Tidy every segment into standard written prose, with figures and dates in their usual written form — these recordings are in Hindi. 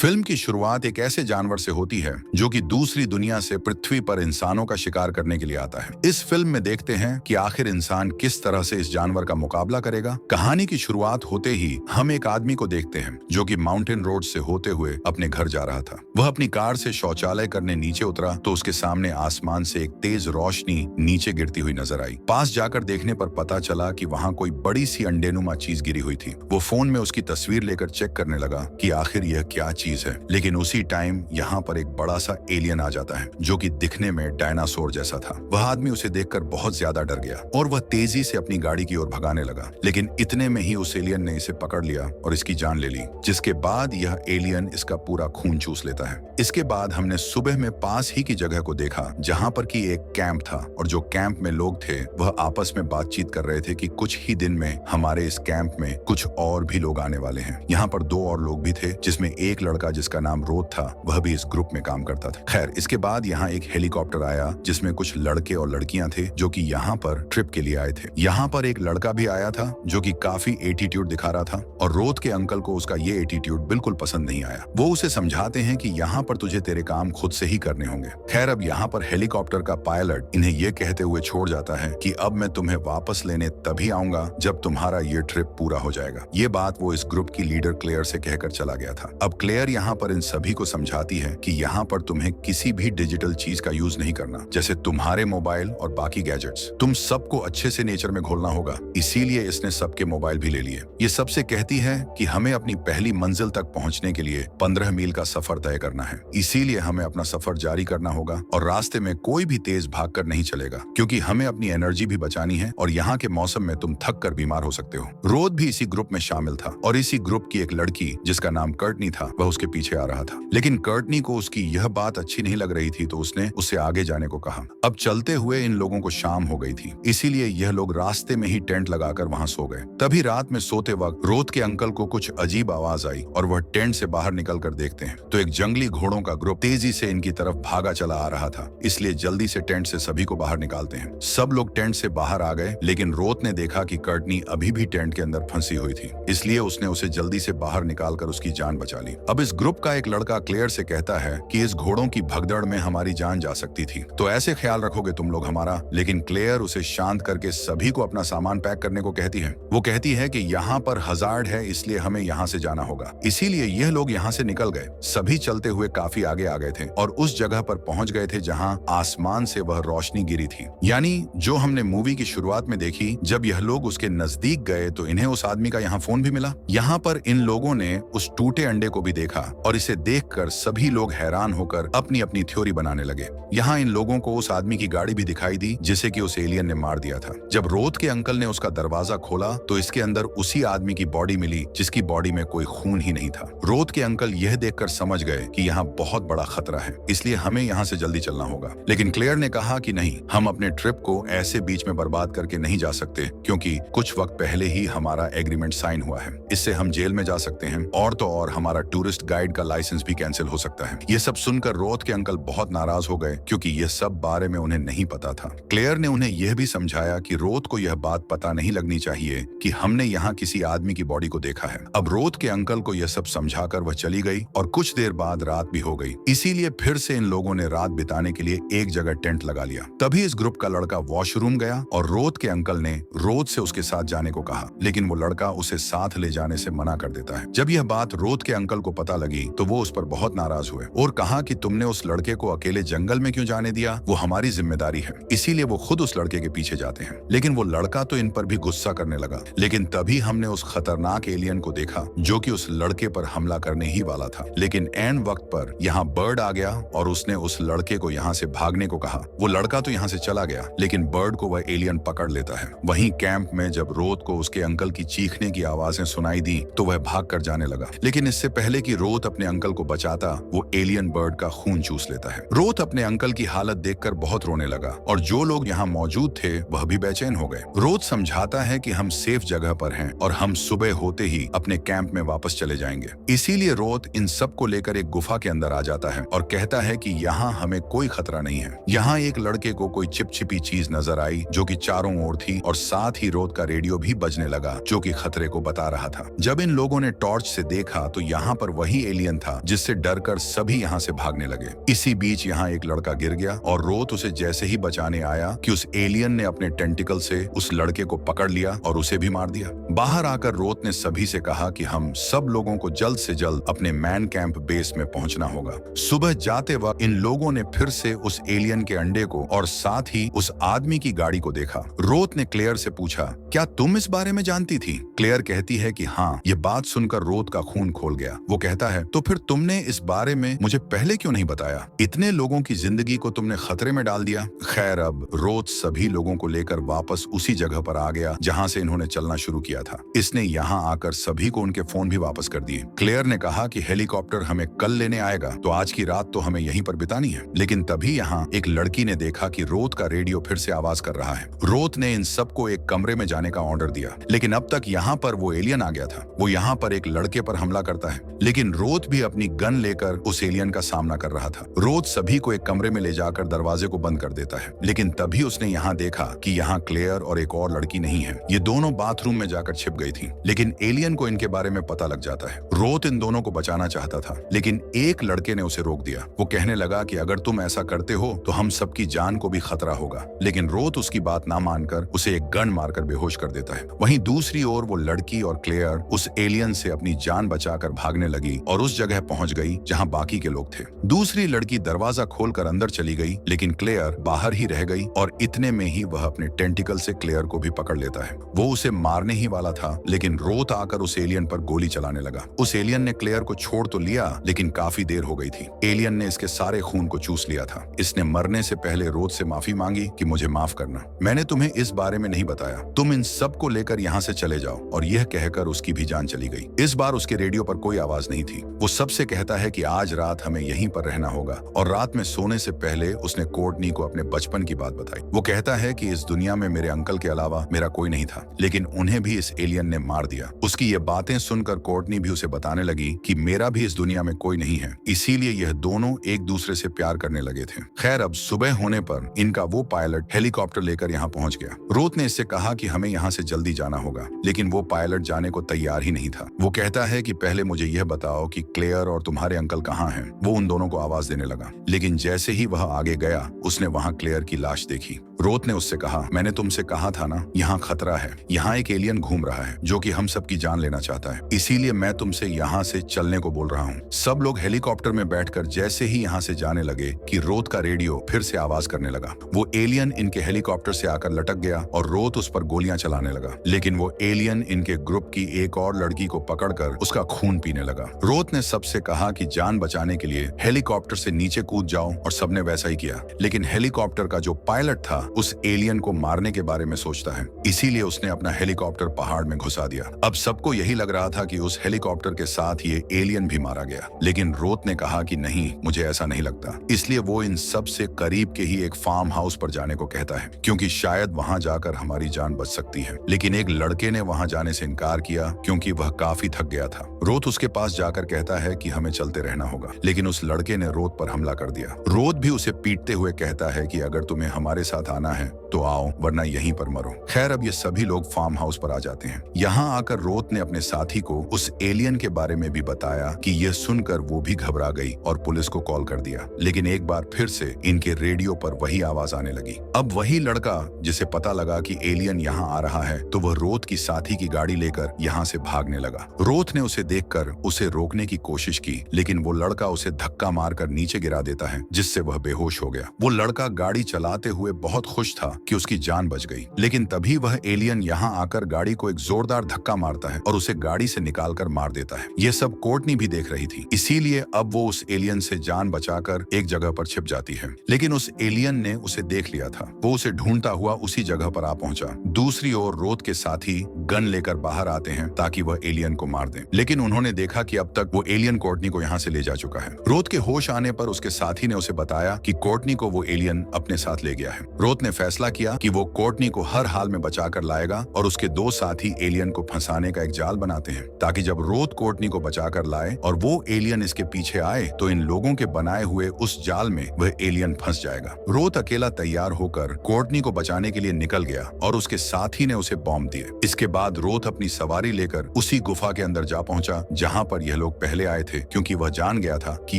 फिल्म की शुरुआत एक ऐसे जानवर से होती है जो कि दूसरी दुनिया से पृथ्वी पर इंसानों का शिकार करने के लिए आता है। इस फिल्म में देखते हैं कि आखिर इंसान किस तरह से इस जानवर का मुकाबला करेगा। कहानी की शुरुआत होते ही हम एक आदमी को देखते हैं जो कि माउंटेन रोड से होते हुए अपने घर जा रहा था। वह अपनी कार से शौचालय करने नीचे उतरा तो उसके सामने आसमान से एक तेज रोशनी नीचे गिरती हुई नजर आई। पास जाकर देखने पर पता चला कि वहाँ कोई बड़ी सी अंडेनुमा चीज गिरी हुई थी। वो फोन में उसकी तस्वीर लेकर चेक करने लगा कि आखिर यह क्या चीज है। लेकिन उसी टाइम यहाँ पर एक बड़ा सा एलियन आ जाता है जो कि दिखने में डायनासोर जैसा था। वह आदमी उसे देखकर बहुत ज्यादा डर गया और वह तेजी से अपनी गाड़ी की ओर भगाने लगा। लेकिन इतने में ही उस एलियन ने इसे पकड़ लिया और इसकी जान ले ली, जिसके बाद यह एलियन इसका पूरा खून चूस लेता है। इसके बाद हमने सुबह में पास ही की जगह को देखा जहाँ पर कि एक कैंप था और जो कैंप में लोग थे वह आपस में बातचीत कर रहे थे कि कुछ ही दिन में हमारे इस कैंप में कुछ और भी लोग आने वाले हैं। यहाँ पर दो और लोग भी थे जिसमें एक लड़का जिसका नाम रोद था वह भी इस ग्रुप में काम करता था। खैर, इसके बाद यहाँ एक हेलीकॉप्टर आया जिसमें कुछ लड़के और लड़कियां थे जो कि यहाँ पर ट्रिप के लिए आए थे। यहाँ पर एक लड़का भी आया था जो कि काफी एटीट्यूड दिखा रहा था और रोद के अंकल को उसका ये एटीट्यूड बिल्कुल पसंद नहीं आया। वो उसे समझाते हैं कि यहाँ पर तुझे तेरे काम खुद से ही करने होंगे। खैर, अब यहाँ पर हेलीकॉप्टर का पायलट इन्हें ये कहते हुए छोड़ जाता है कि अब मैं तुम्हें वापस लेने तभी आऊंगा जब तुम्हारा ये ट्रिप पूरा हो जाएगा। ये बात वो इस ग्रुप की लीडर क्लेयर से कहकर चला गया था। अब क्लेयर यहाँ पर इन सभी को समझाती है कि यहाँ पर तुम्हें किसी भी डिजिटल चीज का यूज नहीं करना, जैसे तुम्हारे मोबाइल और बाकी गैजेट्स। तुम सबको अच्छे से नेचर में घोलना होगा। इसीलिए इसने सबके मोबाइल भी ले लिए। ये सबसे कहती है कि हमें अपनी पहली मंजिल तक पहुंचने के लिए 15 मील का सफर तय करना है। इसीलिए हमें अपना सफर जारी करना होगा और रास्ते में कोई भी तेज भागकर नहीं चलेगा, क्योंकि हमें अपनी एनर्जी भी बचानी है और यहाँ के मौसम में तुम थक कर बीमार हो सकते हो। रोद भी इसी ग्रुप में शामिल था और इसी ग्रुप की एक लड़की जिसका नाम कर्टनी था वह उसके पीछे आ रहा था। लेकिन कर्टनी को उसकी यह बात अच्छी नहीं लग रही थी तो उसने उससे आगे जाने को कहा। अब चलते हुए इन लोगों को शाम हो गई थी, इसीलिए यह लोग रास्ते में ही टेंट लगाकर वहां सो गए। तभी रात में सोते वक्त रोद के अंकल को कुछ अजीब आवाज आई और वह टेंट से बाहर निकल कर देखते हैं तो एक जंगली घोड़ों का ग्रुप तेजी से इनकी तरफ भागा चला आ रहा था। इसलिए जल्दी से टेंट से सभी को बाहर निकालते हैं। सब लोग टेंट से बाहर आ गए, लेकिन रोद ने देखा कि कर्टनी अभी भी टेंट के अंदर फंसी हुई थी, इसलिए उसने उसे जल्दी से बाहर निकालकर उसकी जान बचा ली। अब इस ग्रुप का एक लड़का क्लेयर से कहता है कि इस घोड़ों की भगदड़ में हमारी जान जा सकती थी, तो ऐसे ख्याल रखोगे तुम लोग हमारा। लेकिन क्लेयर उसे शांत करके सभी को अपना सामान पैक करने को कहती है। वो कहती है कि यहाँ पर हजार्ड है, इसलिए हमें यहाँ से जाना होगा। इसीलिए यह लोग यहाँ से निकल गए। सभी चलते हुए काफी आगे आ गए थे और उस जगह पर पहुंच गए थे जहाँ आसमान से वह रोशनी गिरी थी, यानी जो हमने मूवी की शुरुआत में देखी। जब यह लोग उसके नजदीक गए तो इन्हें उस आदमी का यहाँ फोन भी मिला। यहाँ पर इन लोगों ने उस टूटे अंडे को भी देखा और इसे देखकर सभी लोग हैरान होकर अपनी अपनी थ्योरी बनाने लगे। यहाँ इन लोगों को उस आदमी की गाड़ी भी दिखाई दी जिसे कि उस एलियन ने मार दिया था। जब रोद के अंकल ने उसका दरवाजा खोला तो इसके अंदर उसी आदमी की बॉडी मिली जिसकी बॉडी में कोई खून ही नहीं था। रोद के अंकल यह देखकर समझ गए कि यहाँ बहुत बड़ा खतरा है, इसलिए हमें यहाँ से जल्दी चलना होगा। लेकिन क्लेयर ने कहा कि नहीं, हम अपने ट्रिप को ऐसे बीच में बर्बाद करके नहीं जा सकते, क्योंकि कुछ वक्त पहले ही हमारा एग्रीमेंट साइन हुआ है। इससे हम जेल में जा सकते हैं और तो और हमारा टूरिस्ट गाइड का लाइसेंस भी कैंसिल हो सकता है। ये सब सुनकर रोद के अंकल बहुत नाराज हो गए, क्योंकि ये सब बारे में उन्हें नहीं पता था। क्लेयर ने उन्हें यह भी समझाया कि रोद को यह बात पता नहीं लगनी चाहिए कि हमने यहाँ किसी आदमी की बॉडी को देखा है। अब रोद के अंकल को यह सब समझाकर वह चली गई और कुछ देर बाद रात भी हो गई। इसीलिए फिर से इन लोगों ने रात बिताने के लिए एक जगह टेंट लगा लिया। तभी इस ग्रुप का लड़का वॉशरूम गया और रोद के अंकल ने रोद से उसके साथ जाने को कहा, लेकिन वो लड़का उसे साथ ले जाने से मना कर देता है। जब यह बात रोद के अंकल को पता लगी तो वो उस पर बहुत नाराज हुए और कहा कि तुमने उस लड़के को अकेले जंगल में क्यों जाने दिया, वो हमारी जिम्मेदारी है। इसीलिए वो खुद उस लड़के के पीछे जाते हैं। लेकिन वो लड़का तो इन पर भी गुस्सा करने लगा। लेकिन तभी हमने उस खतरनाक एलियन को देखा जो कि उस लड़के पर हमला करने ही वाला था। लेकिन एन वक्त पर यहाँ बर्ड आ गया और उसने उस लड़के को यहाँ से भागने को कहा। वो लड़का तो यहाँ से चला गया, लेकिन बर्ड को वह एलियन पकड़ लेता है। वहीं कैंप में जब रोद को उसके अंकल की चीखने की आवाजें सुनाई दी तो वह भाग कर जाने लगा। लेकिन इससे पहले कि रोद अपने अंकल को बचाता, वो एलियन बर्ड का खून चूस लेता है। रोद अपने अंकल की हालत देखकर बहुत रोने लगा और जो लोग यहाँ मौजूद थे वह भी बेचैन हो गए। रोद समझाता है कि हम सेफ जगह पर हैं और हम सुबह होते ही अपने कैंप में वापस चले जाएंगे। इसीलिए रोद इन सब को लेकर एक गुफा के अंदर आ जाता है और कहता है कि यहाँ हमें कोई खतरा नहीं है। यहाँ एक लड़के को कोई चिपचिपी चीज नजर आई जो कि चारों ओर थी और साथ ही रोद का रेडियो भी बजने लगा जो कि खतरे को बता रहा था। जब इन लोगों ने टॉर्च से देखा तो यहाँ पर वही वही एलियन था जिससे डरकर सभी यहाँ से भागने लगे। इसी बीच यहाँ एक लड़का गिर गया और रोथ उसे जैसे ही बचाने आया कि उस एलियन ने अपने टेंटिकल से उस लड़के को पकड़ लिया और उसे भी मार दिया। बाहर आकर रोथ ने सभी से कहा कि हम सब लोगों को जल्द से जल्द अपने मैन कैंप बेस में पहुंचना होगा। सुबह जाते वक्त इन लोगों ने फिर से उस एलियन के अंडे को और साथ ही उस आदमी की गाड़ी को देखा। रोथ ने क्लेयर से पूछा, क्या तुम इस बारे में जानती थी? क्लेयर कहती है कि हाँ। ये बात सुनकर रोथ का खून खोल गया। वो कहता है, तो फिर तुमने इस बारे में मुझे पहले क्यों नहीं बताया? इतने लोगों की जिंदगी को तुमने खतरे में डाल दिया। खैर, अब रोथ सभी लोगों को लेकर वापस उसी जगह पर आ गया जहां से इन्होंने चलना शुरू किया था। इसने यहाँ आकर सभी को उनके फोन भी वापस कर दिए। क्लेयर ने कहा कि हेलीकॉप्टर हमें कल लेने आएगा, तो आज की रात तो हमें यहीं पर बितानी है। लेकिन तभी यहाँ एक लड़की ने देखा कि रोथ का रेडियो फिर से आवाज कर रहा है। रोथ ने इन सबको एक कमरे में जाने का ऑर्डर दिया, लेकिन अब तक यहाँ पर वो एलियन आ गया था। वो यहाँ पर एक लड़के पर हमला करता है, लेकिन रोथ भी अपनी गन लेकर उस एलियन का सामना कर रहा था। रोथ सभी को एक कमरे में ले जाकर दरवाजे को बंद कर देता है, लेकिन तभी उसने यहाँ देखा कि यहाँ क्लेयर और एक और लड़की नहीं है। ये दोनों बाथरूम में जाकर छिप गई थी, लेकिन एलियन को इनके बारे में पता लग जाता है। रोथ इन दोनों को बचाना चाहता था, लेकिन एक लड़के ने उसे रोक दिया। वो कहने लगा कि अगर तुम ऐसा करते हो तो हम सबकी जान को भी खतरा होगा, लेकिन रोथ उसकी बात ना मानकर उसे एक गन मारकर बेहोश कर देता है। वहीं दूसरी ओर वो लड़की और क्लेयर उस एलियन से अपनी जान बचाकर भागने लगी और उस जगह पहुंच गई जहां बाकी के लोग थे। दूसरी लड़की दरवाजा खोलकर अंदर चली गई, लेकिन क्लेयर बाहर ही रह गई और इतने में ही वह अपने टेंटिकल से क्लेयर को भी पकड़ लेता है। वो उसे मारने ही वाला था, लेकिन रोथ आकर उस एलियन पर गोली चलाने लगा। उस एलियन ने क्लेयर को छोड़ तो लिया, लेकिन काफी देर हो गई थी। एलियन ने इसके सारे खून को चूस लिया था। इसने मरने से पहले रोथ से माफी मांगी कि मुझे माफ करना, मैंने तुम्हें इस बारे में नहीं बताया, तुम इन सब को लेकर यहाँ से चले जाओ। और यह कहकर उसकी भी जान चली गई। इस बार उसके रेडियो पर कोई आवाज नहीं थी। वो सबसे कहता है कि आज रात हमें यहीं पर रहना होगा, और रात में सोने से पहले उसने कोर्टनी को अपने बचपन की बात बताई। वो कहता है कि इस दुनिया में मेरे अंकल के अलावा मेरा कोई नहीं था, लेकिन उन्हें भी इस एलियन ने मार दिया। उसकी ये बातें सुनकर कोर्टनी भी उसे बताने लगी कि मेरा भी इस दुनिया में कोई नहीं है, इसीलिए यह दोनों एक दूसरे से प्यार करने लगे थे। खैर, अब सुबह होने पर इनका वो पायलट हेलीकॉप्टर लेकर यहाँ पहुंच गया। रोथ ने इससे कहा कि हमें यहाँ से जल्दी जाना होगा, लेकिन वो पायलट जाने को तैयार ही नहीं था। वो कहता है कि पहले मुझे यह बताओ कि क्लेयर और तुम्हारे अंकल कहाँ हैं। वो उन दोनों को आवाज देने लगा, लेकिन जैसे ही वह आगे गया उसने वहां क्लेयर की लाश देखी। रोथ ने उससे कहा, मैंने तुमसे कहा था ना, यहाँ खतरा है, यहाँ एक एलियन घूम रहा है जो कि हम सबकी जान लेना चाहता है, इसीलिए मैं तुमसे यहाँ से चलने को बोल रहा हूँ। सब लोग हेलीकॉप्टर में बैठकर जैसे ही यहाँ से जाने लगे कि रोथ का रेडियो फिर से आवाज करने लगा। वो एलियन इनके हेलीकॉप्टर से आकर लटक गया और रोथ उस पर गोलियां चलाने लगा, लेकिन वो एलियन इनके ग्रुप की एक और लड़की को पकड़कर उसका खून पीने लगा। रोथ ने सबसे कहा कि जान बचाने के लिए हेलीकॉप्टर से नीचे कूद जाओ, और सबने वैसा ही किया, लेकिन हेलीकॉप्टर का जो पायलट था उस एलियन को मारने के बारे में सोचता है, इसीलिए उसने अपना हेलीकॉप्टर पहाड़ में घुसा दिया। अब सबको यही लग रहा था कि उस हेलीकॉप्टर के साथ ये एलियन भी मारा गया, लेकिन रोथ ने कहा कि नहीं, मुझे ऐसा नहीं लगता। इसलिए वो इन सब से करीब के ही एक फार्म हाउस पर जाने को कहता है, क्योंकि शायद वहां जाकर हमारी जान बच सकती है। लेकिन एक लड़के ने वहां जाने से इनकार किया क्योंकि वह काफी थक गया था। रोथ उसके पास जाकर कहता है कि हमें चलते रहना होगा, लेकिन उस लड़के ने रोथ पर हमला कर दिया। रोथ भी उसे पीटते हुए कहता है कि अगर तुम्हें हमारे साथ आना है तो आओ, वरना यहीं पर मरो। खैर, अब ये सभी लोग फार्म हाउस पर आ जाते हैं। यहाँ आकर रोथ ने अपने साथी को उस एलियन के बारे में भी बताया कि यह सुनकर वो भी घबरा गई और पुलिस को कॉल कर दिया, लेकिन एक बार फिर से इनके रेडियो पर वही आवाज आने लगी। अब वही लड़का जिसे पता लगा कि एलियन यहाँ आ रहा है, तो वह रोथ की साथी की गाड़ी लेकर यहाँ से भागने लगा। रोथ ने उसे देखकर उसे रोकने की कोशिश की, लेकिन वो लड़का उसे धक्का मारकर नीचे गिरा देता है, जिससे वह बेहोश हो गया। वो लड़का गाड़ी चलाते हुए बहुत खुश था कि उसकी जान बच गई, लेकिन तभी वह एलियन यहाँ आकर गाड़ी को एक जोरदार धक्का मारता है और उसे गाड़ी से निकालकर मार देता है। ये सब कोर्टनी भी देख रही थी, इसीलिए अब वो उस एलियन से जान बचाकर एक जगह पर छिप जाती है, लेकिन उस एलियन ने उसे देख लिया था। वो उसे ढूंढता हुआ उसी जगह पर आ पहुंचा। दूसरी ओर रोथ के साथी गन लेकर बाहर आते हैं ताकि वह एलियन को मार दें, लेकिन उन्होंने देखा कि अब तक वो एलियन कोर्टनी को यहाँ से ले जा चुका है। रोथ के होश आने पर उसके साथी ने उसे बताया कि कोर्टनी को वो एलियन अपने साथ ले गया है। रोथ ने फैसला किया कि वो कोर्टनी को हर हाल में बचाकर लाएगा और उसके दो साथी एलियन को फंसाने का एक जाल बनाते हैं ताकि जब रोथ कोर्टनी को बचाकर लाए और वो एलियन इसके पीछे आए तो इन लोगों के बनाए हुए उस जाल में वह एलियन फंस जाएगा। रोथ अकेला तैयार होकर कोर्टनी को बचाने के लिए निकल गया और उसके साथी ने उसे बॉम्ब दिए। इसके बाद रोथ अपनी सवारी लेकर उसी गुफा के अंदर जा पहुंचा जहां पर यह लोग पहले आए थे, क्योंकि वह जान गया था कि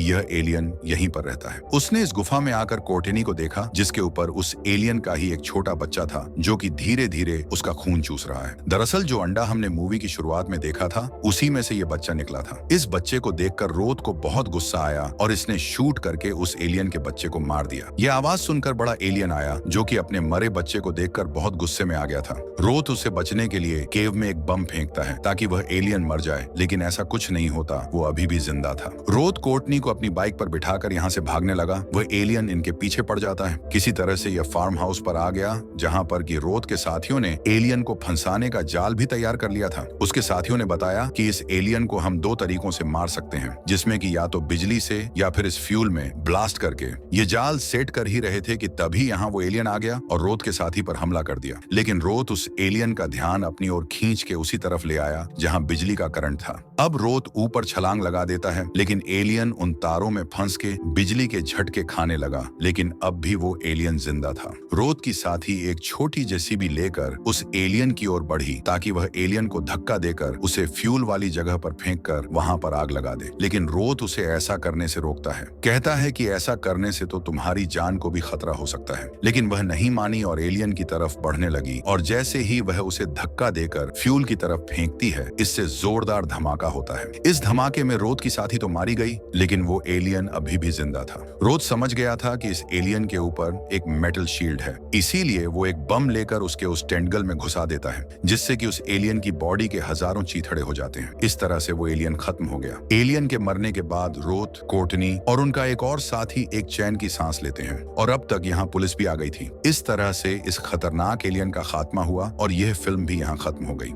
यह एलियन यहीं पर रहता है। उसने इस गुफा में आकर कोर्टनी को देखा जिसके ऊपर उस एलियन का ही एक छोटा बच्चा था जो कि धीरे धीरे उसका खून चूस रहा है। दरअसल जो अंडा हमने मूवी की शुरुआत में देखा था उसी में से यह बच्चा निकला था। इस बच्चे को देखकर रोथ को बहुत गुस्सा आया और इसने शूट करके उस एलियन के बच्चे को मार दिया। यह आवाज सुनकर बड़ा एलियन आया जो कि अपने मरे बच्चे को देखकर बहुत गुस्से में आ गया था। रोथ उसे बचने के लिए केव में एक बम फेंकता है ताकि वह एलियन मर जाए, लेकिन ऐसा कुछ नहीं होता, वो अभी भी जिंदा था। रोथ कोर्टनी को अपनी बाइक पर बिठाकर यहाँ से भागने लगा। वह एलियन इनके पीछे पड़ जाता है। किसी तरह से यह फार्म हाउस पर आ गया जहाँ पर कि रोथ के साथियों ने एलियन को फंसाने का जाल भी तैयार कर लिया था। उसके साथियों ने बताया कि इस एलियन को हम दो तरीकों से मार सकते हैं, जिसमें कि या तो बिजली से या फिर इस फ्यूल में ब्लास्ट करके। ये जाल सेट कर ही रहे थे कि तभी यहाँ वो एलियन आ गया और रोथ के साथी पर हमला कर दिया। लेकिन रोथ उस एलियन का ध्यान अपनी ओर खींच के उसी तरफ ले आया जहाँ बिजली का करंट था। अब रोथ ऊपर छलांग लगा देता है, लेकिन एलियन उन तारों में फंस के बिजली के झटके खाने लगा, लेकिन अब भी वो एलियन जिंदा था। रोथ की साथी एक छोटी जेसीबी लेकर उस एलियन की ओर बढ़ी ताकि वह एलियन को धक्का देकर उसे फ्यूल वाली जगह पर फेंककर वहां पर आग लगा दे। लेकिन रोथ उसे ऐसा करने से रोकता है, कहता है कि ऐसा करने से तो तुम्हारी जान को भी खतरा हो सकता है। लेकिन वह नहीं मानी और एलियन की तरफ बढ़ने लगी और जैसे ही वह उसे धक्का देकर फ्यूल की तरफ फेंकती है, इससे जोरदार धमाका होता है। इस धमाके में रोथ की साथी तो मारी गई, लेकिन वो एलियन अभी भी जिंदा था। रोथ समझ गया था कि इस एलियन के ऊपर एक मेटल शील्ड है, इसीलिए वो एक बम लेकर उसके उस टेंटगल में घुसा देता है, जिससे कि उस एलियन की बॉडी के हजारों चीथड़े हो जाते हैं। इस तरह से वो एलियन खत्म हो गया। एलियन के मरने के बाद रोथ, कोर्टनी और उनका एक और साथी एक चैन की सांस लेते हैं और अब तक यहाँ पुलिस भी आ गई थी। इस तरह से इस खतरनाक एलियन का खात्मा हुआ और यह फिल्म भी यहाँ खत्म हो गई।